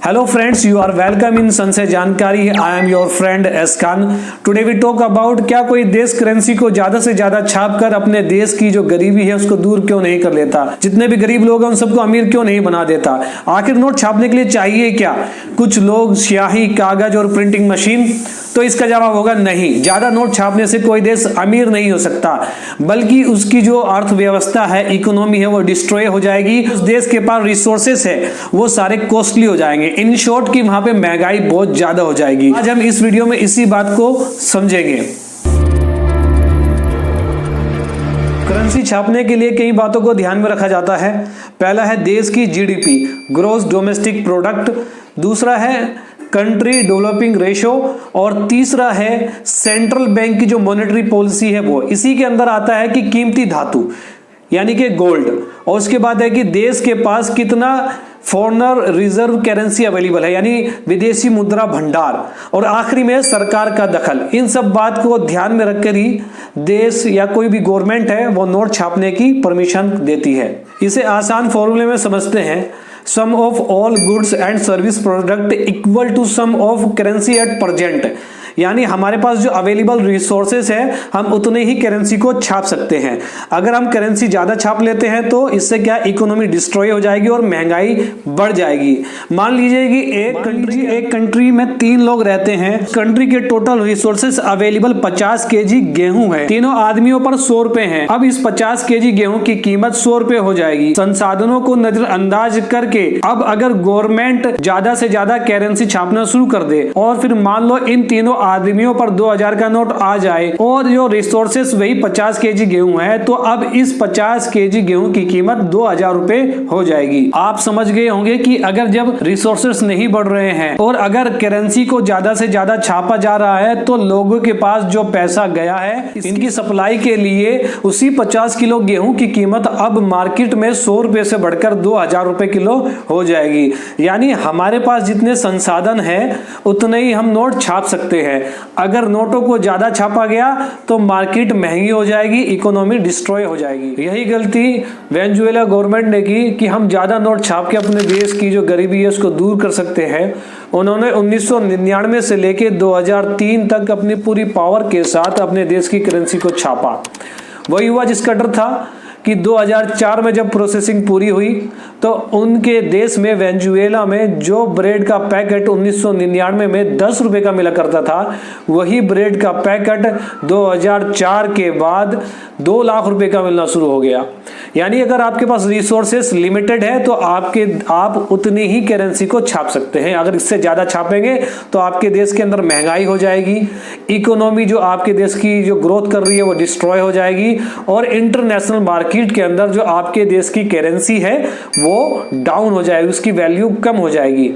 Hello friends, you are welcome in संशय जानकारी। I am your friend S Khan. Today we talk about क्या कोई देश करेंसी को ज्यादा से ज्यादा छाप कर अपने देश की जो गरीबी है उसको दूर क्यों नहीं कर लेता, जितने भी गरीब लोग हैं उन सबको अमीर क्यों नहीं बना देता। आखिर नोट छापने के लिए चाहिए क्या, कुछ लोग स्याही, कागज और प्रिंटिंग मशीन? तो इसका जवाब होगा नहीं। ज्यादा नोट छापने से कोई देश अमीर नहीं हो सकता, बल्कि उसकी जो अर्थव्यवस्था है, इकोनॉमी है, वो डिस्ट्रॉय हो जाएगी। उस देश के पास रिसोर्सेस है वो सारे कॉस्टली हो जाएंगे। इन शॉर्ट की वहां पे महंगाई बहुत ज्यादा हो जाएगी। आज हम इस वीडियो में इसी बात को समझेंगे। करेंसी छापने के लिए कई बातों को ध्यान में रखा जाता है। पहला है देश की जीडीपी, ग्रॉस डोमेस्टिक प्रोडक्ट। दूसरा है कंट्री डेवलपिंग रेशो और तीसरा है सेंट्रल बैंक की जो मॉनेटरी पॉलिसी है वो। इसी के अंदर आता है कि कीमती धातु यानी कि गोल्ड, और उसके बाद है कि देश के पास कितना फॉरेनर रिजर्व करेंसी अवेलेबल है यानी विदेशी मुद्रा भंडार, और आखिरी में सरकार का दखल। इन सब बात को ध्यान में रखकर ही देश या कोई भी गवर्नमेंट है वो नोट छापने की परमिशन देती है। इसे आसान फॉर्मूले में समझते हैं, sum of all goods and service product equal to sum of currency at present. यानी हमारे पास जो अवेलेबल रिसोर्सेस है हम उतने ही करेंसी को छाप सकते हैं। अगर हम करेंसी ज्यादा छाप लेते हैं तो इससे क्या इकोनॉमी डिस्ट्रॉय हो जाएगी और महंगाई बढ़ जाएगी। मान लीजिए कि एक कंट्री में 3 लोग रहते हैं। कंट्री के टोटल रिसोर्सेस अवेलेबल 50 केजी गेहूं है, तीनों आदमियों पर 100 रुपए है। अब इस 50 केजी गेहूं की कीमत 100 रुपए हो जाएगी। संसाधनों को नजरअंदाज करके अब अगर गवर्नमेंट ज्यादा से ज्यादा करेंसी छापना शुरू कर दे और फिर मान लो इन तीनों आदमियों पर 2000 का नोट आ जाए और जो रिसोर्सेस वही 50 केजी गेहूं है, तो अब इस 50 केजी गेहूं की कीमत 2000 रुपए हो जाएगी। आप समझ गए होंगे कि अगर जब रिसोर्सेस नहीं बढ़ रहे हैं और अगर करेंसी को ज्यादा से ज्यादा छापा जा रहा है तो लोगों के पास जो पैसा गया है इनकी सप्लाई के लिए, उसी 50 किलो गेहूं की कीमत अब मार्केट में 100 रुपए से बढ़कर 2000 रुपए किलो हो जाएगी। यानी हमारे पास जितने संसाधन है उतने ही हम नोट छाप सकते हैं। अगर नोटों को ज्यादा छापा गया तो मार्केट महंगी हो जाएगी, इकोनॉमी डिस्ट्रॉय हो जाएगी। यही गलती वेनेजुएला गवर्नमेंट ने की कि हम ज्यादा नोट छाप के अपने देश की जो गरीबी है उसको दूर कर सकते हैं। उन्होंने 1999 से लेके 2003 तक अपनी पूरी पावर के साथ अपने देश की करेंसी को छापा। वही हुआ जिसका डर था कि 2004 में जब प्रोसेसिंग पूरी हुई तो उनके देश में वेनेजुएला में जो ब्रेड का पैकेट 1999 में 10 रुपए का मिला करता था, वही ब्रेड का पैकेट 2004 के बाद 2 लाख रुपए का मिलना शुरू हो गया। यानी अगर आपके पास रिसोर्सेस लिमिटेड है तो आप उतनी ही करेंसी को छाप सकते हैं। अगर इससे ज्यादा छापेंगे तो आपके देश के अंदर महंगाई हो जाएगी, इकोनॉमी जो आपके देश की जो ग्रोथ कर रही है वो डिस्ट्रॉय हो जाएगी, और इंटरनेशनल मार्केट के अंदर जो आपके देश की करेंसी है वो डाउन हो जाएगी, उसकी वैल्यू कम हो जाएगी।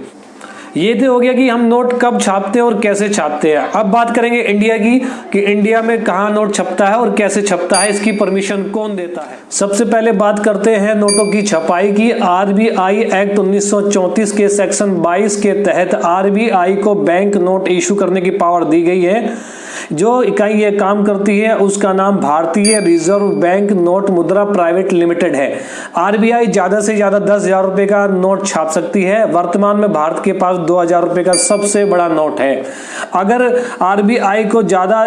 ये तो हो गया कि हम नोट कब छापते हैं और कैसे छापते हैं। अब बात करेंगे इंडिया की कि इंडिया में कहाँ नोट छपता है और कैसे छपता है, इसकी परमिशन कौन देता है। सबसे पहले बात करते हैं नोटों की छपाई की। आरबीआई एक्ट 1934 के सेक्शन 22 के तहत आरबीआई को बैंक नोट इशू करने की पावर दी गई है। जो इकाई ये काम करती है उसका नाम भारतीय रिजर्व बैंक नोट मुद्रा प्राइवेट लिमिटेड है। आरबीआई ज्यादा से ज्यादा 10,000 रुपए का नोट छाप सकती है। वर्तमान में भारत के पास 2000 रुपए का सबसे बड़ा नोट है। अगर आरबीआई को ज्यादा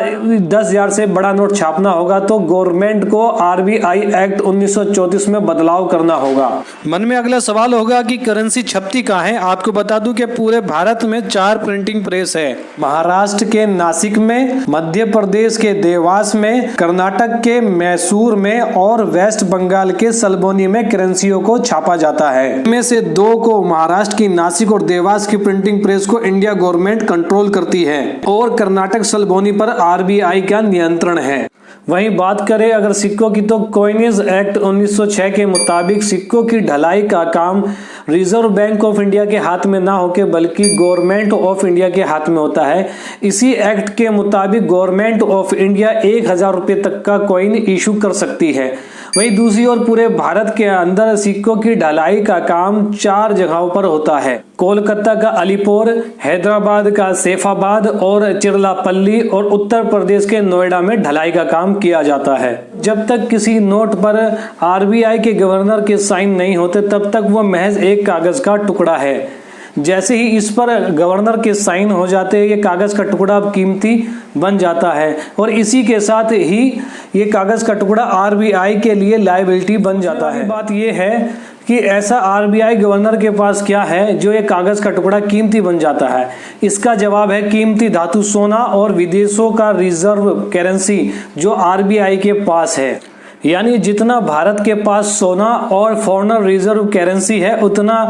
10,000 से बड़ा नोट छापना होगा तो गवर्नमेंट को आरबीआई एक्ट 1934 में बदलाव करना होगा। मन में अगला सवाल होगा कि करेंसी छपती कहाँ है। आपको बता दूं कि पूरे भारत में 4 प्रिंटिंग प्रेस है। महाराष्ट्र के नासिक में, मध्य प्रदेश के देवास में, कर्नाटक के मैसूर में और वेस्ट बंगाल के सल्बोनी में करेंसियों को छापा जाता है। इनमें से 2 को महाराष्ट्र की नासिक और देवास की प्रिंटिंग प्रेस को इंडिया गवर्नमेंट कंट्रोल करती है और कर्नाटक सल्बोनी पर आरबीआई का नियंत्रण है। वहीं बात करें अगर सिक्कों की तो कॉइनेज एक्ट 1906 के मुताबिक सिक्कों की ढलाई का काम रिजर्व बैंक ऑफ इंडिया के हाथ में ना होकर बल्कि गवर्नमेंट ऑफ इंडिया के हाथ में होता है। इसी एक्ट के मुताबिक गवर्नमेंट ऑफ इंडिया 1000 रुपए तक का कॉइन इशू कर सकती है। वहीं दूसरी ओर पूरे भारत के अंदर सिक्कों की ढलाई का काम 4 जगहों पर होता है। कोलकाता का अलीपुर, हैदराबाद का सैफाबाद और चिरलापल्ली और उत्तर प्रदेश के नोएडा में ढलाई का काम किया जाता है। जब तक किसी नोट पर आरबीआई के गवर्नर के साइन नहीं होते तब तक वो महज एक कागज का टुकड़ा है। जैसे ही इस पर गवर्नर के साइन हो जाते हैं ये कागज का टुकड़ा अब कीमती बन जाता है और इसी के साथ ही ये कागज का टुकड़ा आरबीआई के लिए लायबिलिटी बन जाता है। बात ये है कि ऐसा आरबीआई गवर्नर के पास क्या है जो ये कागज का टुकड़ा कीमती बन जाता है। इसका जवाब है कीमती धातु सोना और विदेशों का रिजर्व करेंसी जो आरबीआई के पास है। यानी जितना भारत के पास सोना और फॉरेन रिजर्व करेंसी है उतना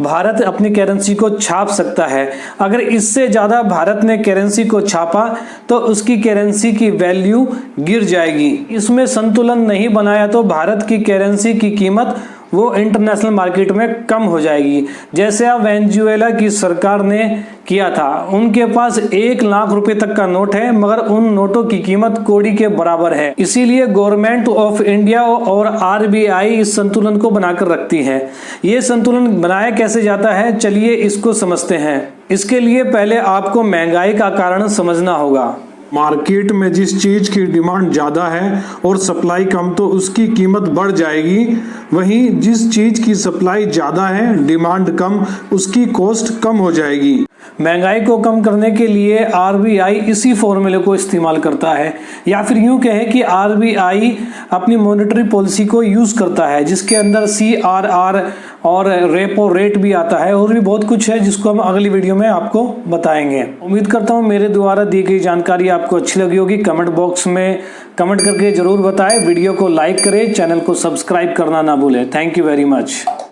भारत अपनी करेंसी को छाप सकता है। अगर इससे ज़्यादा भारत ने करेंसी को छापा तो उसकी करेंसी की वैल्यू गिर जाएगी। इसमें संतुलन नहीं बनाया तो भारत की करेंसी की कीमत वो इंटरनेशनल मार्केट में कम हो जाएगी। जैसे अब वेनेजुएला की सरकार ने किया था, उनके पास 1 लाख रुपए तक का नोट है मगर उन नोटों की कीमत कौड़ी के बराबर है। इसीलिए गवर्नमेंट ऑफ इंडिया और आरबीआई इस संतुलन को बनाकर रखती है। ये संतुलन बनाया कैसे जाता है, चलिए इसको समझते हैं। इसके लिए पहले आपको महंगाई का कारण समझना होगा। मार्केट में जिस चीज की डिमांड ज्यादा है और सप्लाई कम तो उसकी कीमत बढ़ जाएगी। वहीं जिस चीज की सप्लाई ज्यादा है, डिमांड कम, उसकी कॉस्ट कम हो जाएगी। महंगाई को कम करने के लिए आरबीआई इसी फॉर्मूले को इस्तेमाल करता है, या फिर यूं कहें कि आरबीआई अपनी मॉनेटरी पॉलिसी को यूज करता है जिसके अंदर CRR और रेपो रेट भी आता है और भी बहुत कुछ है जिसको हम अगली वीडियो में आपको बताएंगे। उम्मीद करता हूं मेरे द्वारा दी गई जानकारी आपको अच्छी लगी होगी। कमेंट बॉक्स में कमेंट करके जरूर बताएं। वीडियो को लाइक करें, चैनल को सब्सक्राइब करना ना भूलें। Thank you very much.